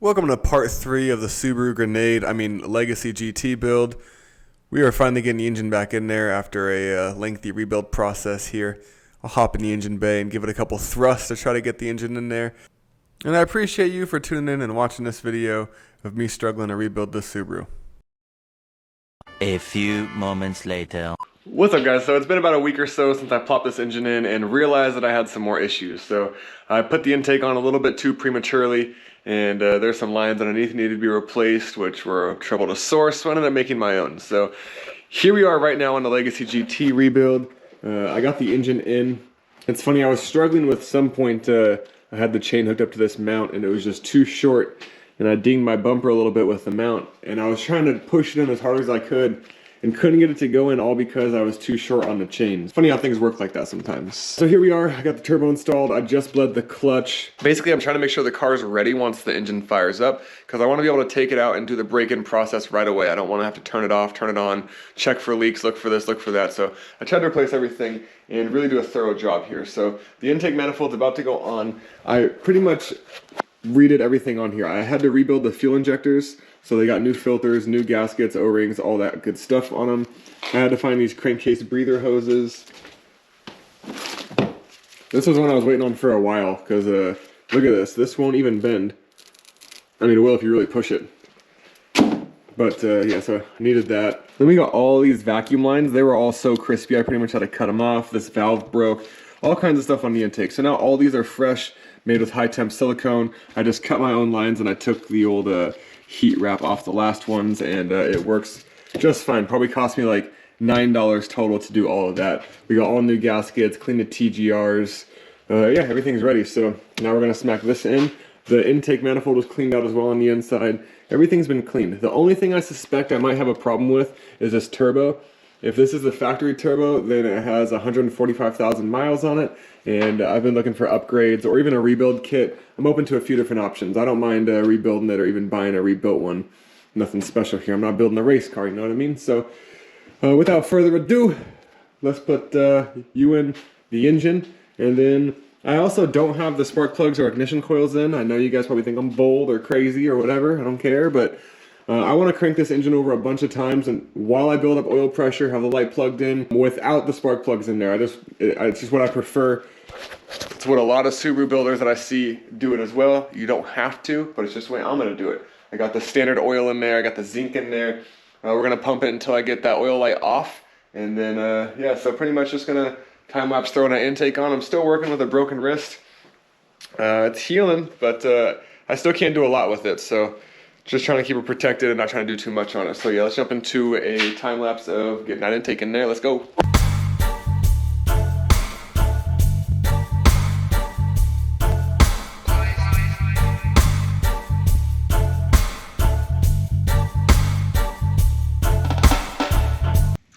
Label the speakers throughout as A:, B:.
A: Welcome to part 3 of the Subaru Legacy GT build. We are finally getting the engine back in there after a lengthy rebuild process here. I'll hop in the engine bay and give it a couple thrusts to try to get the engine in there. And I appreciate you for tuning in and watching this video of me struggling to rebuild this Subaru.
B: A few moments later.
A: What's up, guys? So it's been about a week or so since I plopped this engine in and realized that I had some more issues. So I put the intake on a little bit too prematurely, and there's some lines underneath needed to be replaced, which were trouble to source, so I ended up making my own. So here we are right now on the Legacy GT rebuild. I got the engine in. It's funny, I was struggling with some point. I had the chain hooked up to this mount and it was just too short, and I dinged my bumper a little bit with the mount, and I was trying to push it in as hard as I could and couldn't get it to go in, all because I was too short on the chain. It's funny how things work like that sometimes. So here we are, I got the turbo installed, I just bled the clutch. Basically, I'm trying to make sure the car's ready once the engine fires up, because I want to be able to take it out and do the break-in process right away. I don't want to have to turn it off, turn it on, check for leaks, look for this, look for that. So I tried to replace everything and really do a thorough job here. So the intake manifold's about to go on. I pretty much redid everything on here. I had to rebuild the fuel injectors. So they got new filters, new gaskets, O-rings, all that good stuff on them. I had to find these crankcase breather hoses. This was one I was waiting on for a while, because look at this. This won't even bend. I mean, it will if you really push it. But yeah, so I needed that. Then we got all these vacuum lines. They were all so crispy, I pretty much had to cut them off. This valve broke. All kinds of stuff on the intake. So now all these are fresh, made with high temp silicone. I just cut my own lines and I took the old heat wrap off the last ones, and it works just fine. Probably cost me like $9 total to do all of that. We got all new gaskets, clean the TGRs. Yeah, everything's ready. So now we're gonna smack this in. The intake manifold was cleaned out as well on the inside. Everything's been cleaned. The only thing I suspect I might have a problem with is this turbo. If this is the factory turbo, then it has 145,000 miles on it, and I've been looking for upgrades or even a rebuild kit. I'm open to a few different options. I don't mind rebuilding it or even buying a rebuilt one. Nothing special here. I'm not building a race car, you know what I mean? So without further ado, let's put you in the engine. And then I also don't have the spark plugs or ignition coils in. I know you guys probably think I'm bold or crazy or whatever. I don't care, but I want to crank this engine over a bunch of times, and while I build up oil pressure, have the light plugged in without the spark plugs in there. It's just what I prefer. It's what a lot of Subaru builders that I see do it as well. You don't have to, but it's just the way I'm going to do it. I got the standard oil in there, I got the zinc in there. We're going to pump it until I get that oil light off, and then yeah, so pretty much just going to time-lapse throwing that intake on. I'm still working with a broken wrist. It's healing, but I still can't do a lot with it, so just trying to keep it protected and not trying to do too much on it. So yeah, let's jump into a time lapse of getting that intake in there. Let's go.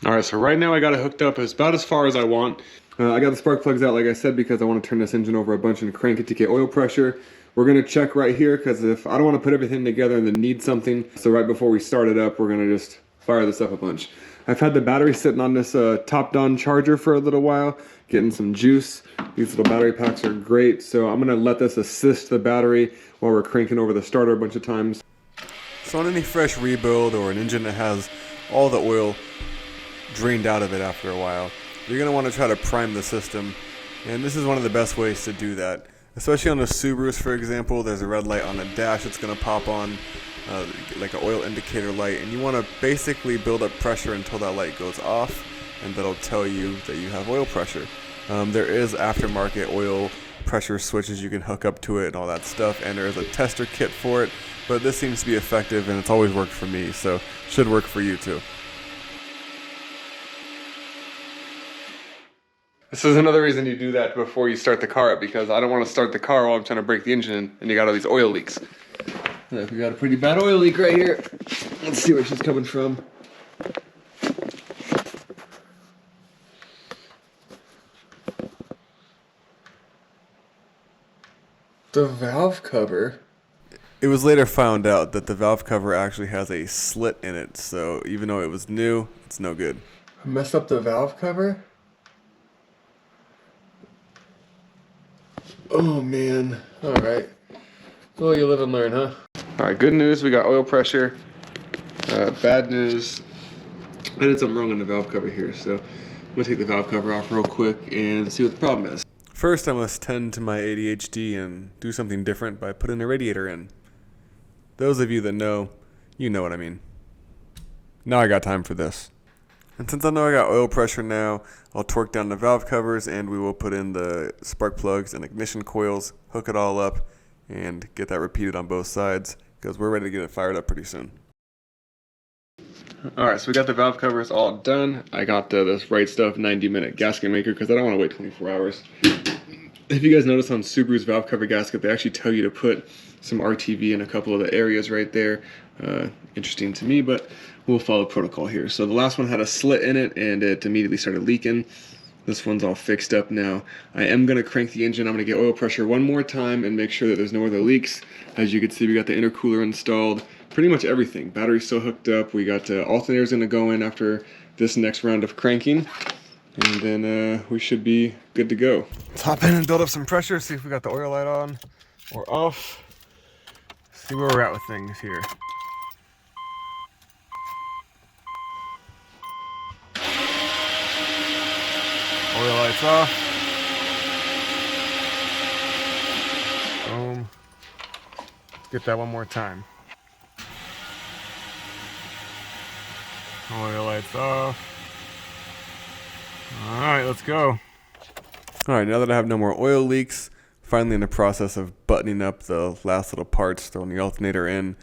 A: Alright, so right now I got it hooked up about as far as I want. I got the spark plugs out, like I said, because I want to turn this engine over a bunch and crank it to get oil pressure. We're going to check right here, because if I don't want to put everything together and then need something, so right before we start it up, we're going to just fire this up a bunch. I've had the battery sitting on this top-down charger for a little while, getting some juice. These little battery packs are great, so I'm going to let this assist the battery while we're cranking over the starter a bunch of times. So on any fresh rebuild or an engine that has all the oil drained out of it after a while, you're going to want to try to prime the system, and this is one of the best ways to do that. Especially on the Subarus, for example, there's a red light on the dash that's going to pop on, like an oil indicator light, and you want to basically build up pressure until that light goes off, and that'll tell you that you have oil pressure. There is aftermarket oil pressure switches you can hook up to it and all that stuff, and there is a tester kit for it, but this seems to be effective, and it's always worked for me, so should work for you too. This is another reason you do that before you start the car up, because I don't want to start the car while I'm trying to break the engine and you got all these oil leaks. Look, we got a pretty bad oil leak right here. Let's see where she's coming from. The valve cover. It was later found out that the valve cover actually has a slit in it, so even though it was new, it's no good. I messed up the valve cover? Oh man, alright. Well, you live and learn, huh? All right, good news, we got oil pressure. Bad news, I did something wrong on the valve cover here, so I'm gonna take the valve cover off real quick and see what the problem is. First, I must tend to my ADHD and do something different by putting a radiator in. Those of you that know, you know what I mean. Now I got time for this. And since I know I got oil pressure now, I'll torque down the valve covers and we will put in the spark plugs and ignition coils, hook it all up, and get that repeated on both sides because we're ready to get it fired up pretty soon. Alright, so we got the valve covers all done. I got this Right Stuff 90-minute gasket maker because I don't want to wait 24 hours. If you guys notice on Subaru's valve cover gasket, they actually tell you to put some RTV in a couple of the areas right there. Interesting to me, but we'll follow protocol here. So the last one had a slit in it and it immediately started leaking. This one's all fixed up now. I am going to crank the engine. I'm going to get oil pressure one more time and make sure that there's no other leaks. As you can see, we got the intercooler installed. Pretty much everything. Battery's still hooked up. We got alternators going to go in after this next round of cranking. And then we should be good to go. Let's hop in and build up some pressure, see if we got the oil light on or off. See where we're at with things here. Oil lights off. Boom. Let's get that one more time. Oil lights off. Alright, let's go. Alright, now that I have no more oil leaks, finally in the process of buttoning up the last little parts, throwing the alternator in,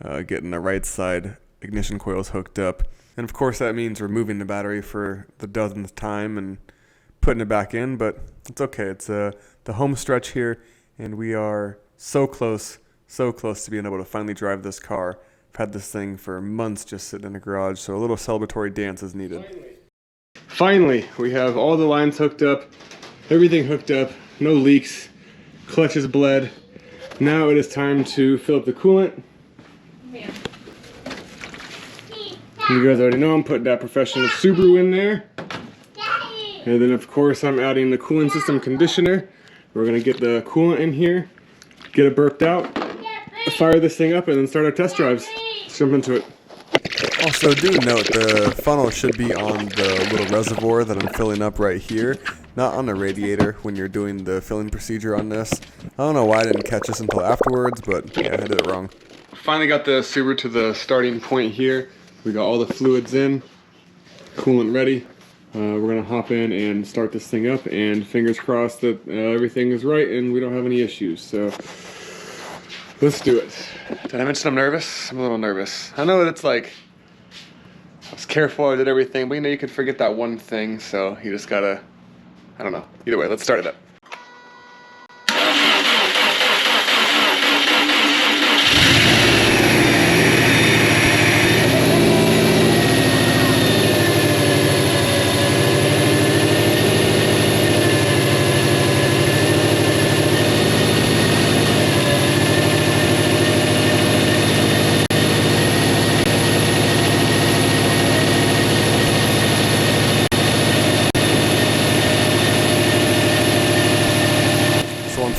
A: getting the right side ignition coils hooked up. And of course that means removing the battery for the dozenth time and putting it back in, but it's okay. It's the home stretch here, and we are so close to being able to finally drive this car. I've had this thing for months just sitting in the garage, so a little celebratory dance is needed. Finally, we have all the lines hooked up, everything hooked up, no leaks, clutch is bled. Now it is time to fill up the coolant. Yeah. You guys already know I'm putting that professional Subaru in there. And then of course I'm adding the cooling system conditioner. We're gonna get the coolant in here, get it burped out, fire this thing up, and then start our test drives. Let's jump into it. Also, do note the funnel should be on the little reservoir that I'm filling up right here, not on the radiator when you're doing the filling procedure on this. I don't know why I didn't catch this until afterwards, but yeah, I did it wrong. Finally got the Subaru to the starting point here. We got all the fluids in, coolant ready. We're gonna hop in and start this thing up, and fingers crossed that everything is right and we don't have any issues. So let's do it. Did I mention I'm nervous? I'm a little nervous. I know that it's like, I was careful, I did everything, but you know you can forget that one thing, so you just gotta, I don't know. Either way, let's start it up.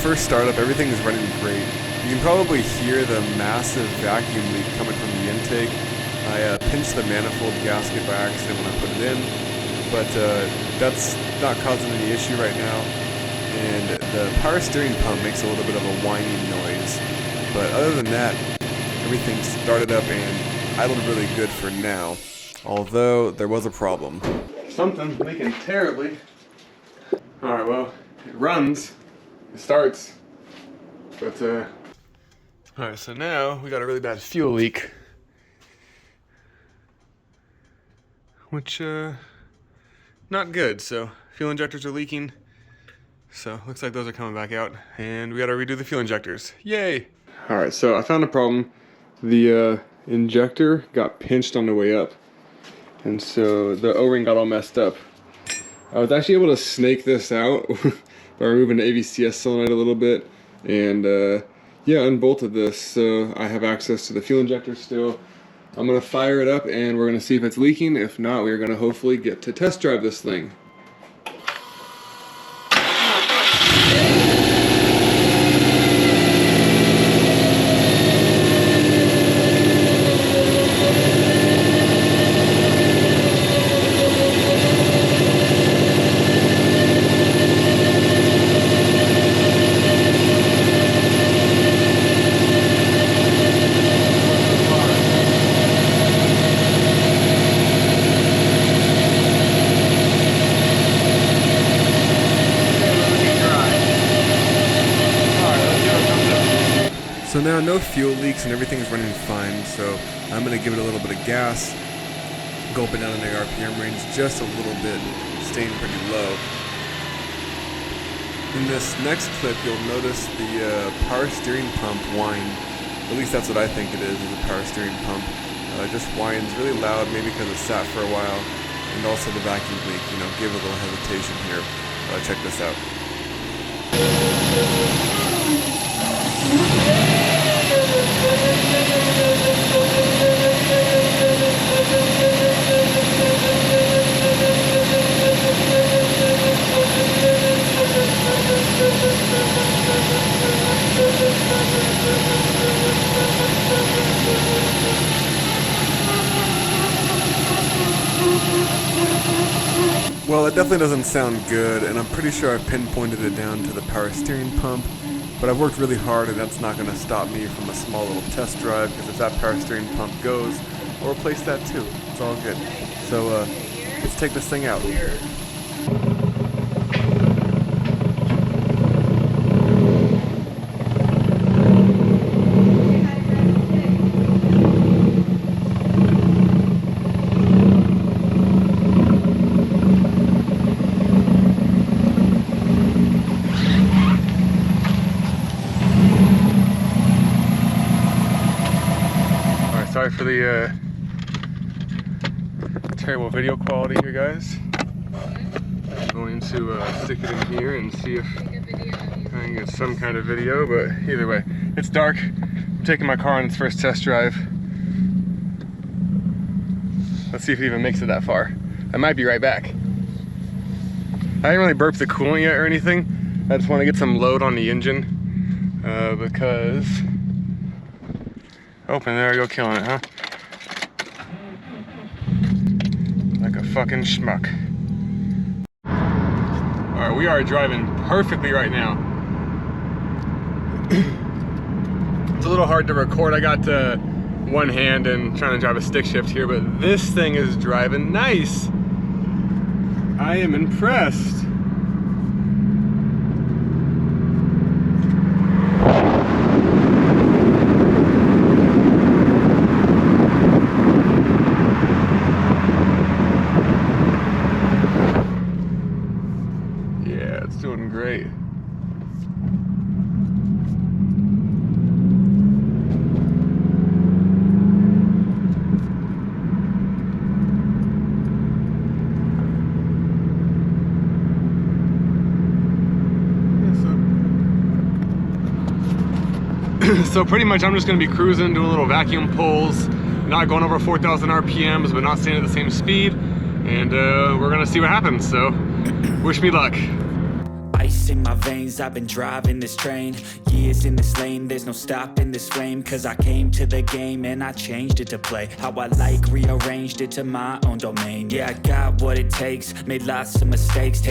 A: First startup, everything is running great. You can probably hear the massive vacuum leak coming from the intake. I pinched the manifold gasket by accident when I put it in, but that's not causing any issue right now. And the power steering pump makes a little bit of a whining noise. But other than that, everything started up and idled really good for now. Although there was a problem. Something's leaking terribly. Alright, well, it runs. It starts, but alright, so now we got a really bad fuel leak, which not good. So fuel injectors are leaking, so looks like those are coming back out, and we gotta redo the fuel injectors. Yay! Alright, so I found a problem. The injector got pinched on the way up, and so the O-ring got all messed up. I was actually able to snake this out by removing the AVCS solenoid a little bit, and yeah, unbolted this, so I have access to the fuel injector still. I'm gonna fire it up and we're gonna see if it's leaking. If not, we're gonna hopefully get to test drive this thing. fuel leaks and everything's running fine, so I'm going to give it a little bit of gas, go up and down in the RPM range just a little bit, staying pretty low. In this next clip, you'll notice the power steering pump whine. At least that's what I think it is a power steering pump. It just whines really loud, maybe because it sat for a while, and also the vacuum leak, give it a little hesitation here. Check this out. Well, it definitely doesn't sound good, and I'm pretty sure I've pinpointed it down to the power steering pump, but I've worked really hard, and that's not going to stop me from a small little test drive, because if that power steering pump goes, I'll replace that too. It's all good. So, let's take this thing out. Sorry for the terrible video quality here, guys. I'm going to stick it in here and see if I can get some kind of video, but either way, it's dark. I'm taking my car on its first test drive. Let's see if it even makes it that far. I might be right back. I didn't really burp the coolant yet or anything. I just want to get some load on the engine because... Oh, and there you go, killing it, huh? Like a fucking schmuck. Alright, we are driving perfectly right now. It's a little hard to record. I got one hand and trying to drive a stick shift here, but this thing is driving nice. I am impressed. It's doing great. So pretty much I'm just going to be cruising, doing little vacuum pulls, not going over 4,000 RPMs, but not staying at the same speed, and we're going to see what happens, so wish me luck.
C: Ice in my veins, I've been driving this train. Years in this lane, there's no stopping this flame. Cause I came to the game and I changed it to play how I like, rearranged it to my own domain. Yeah, I got what it takes, made lots of mistakes.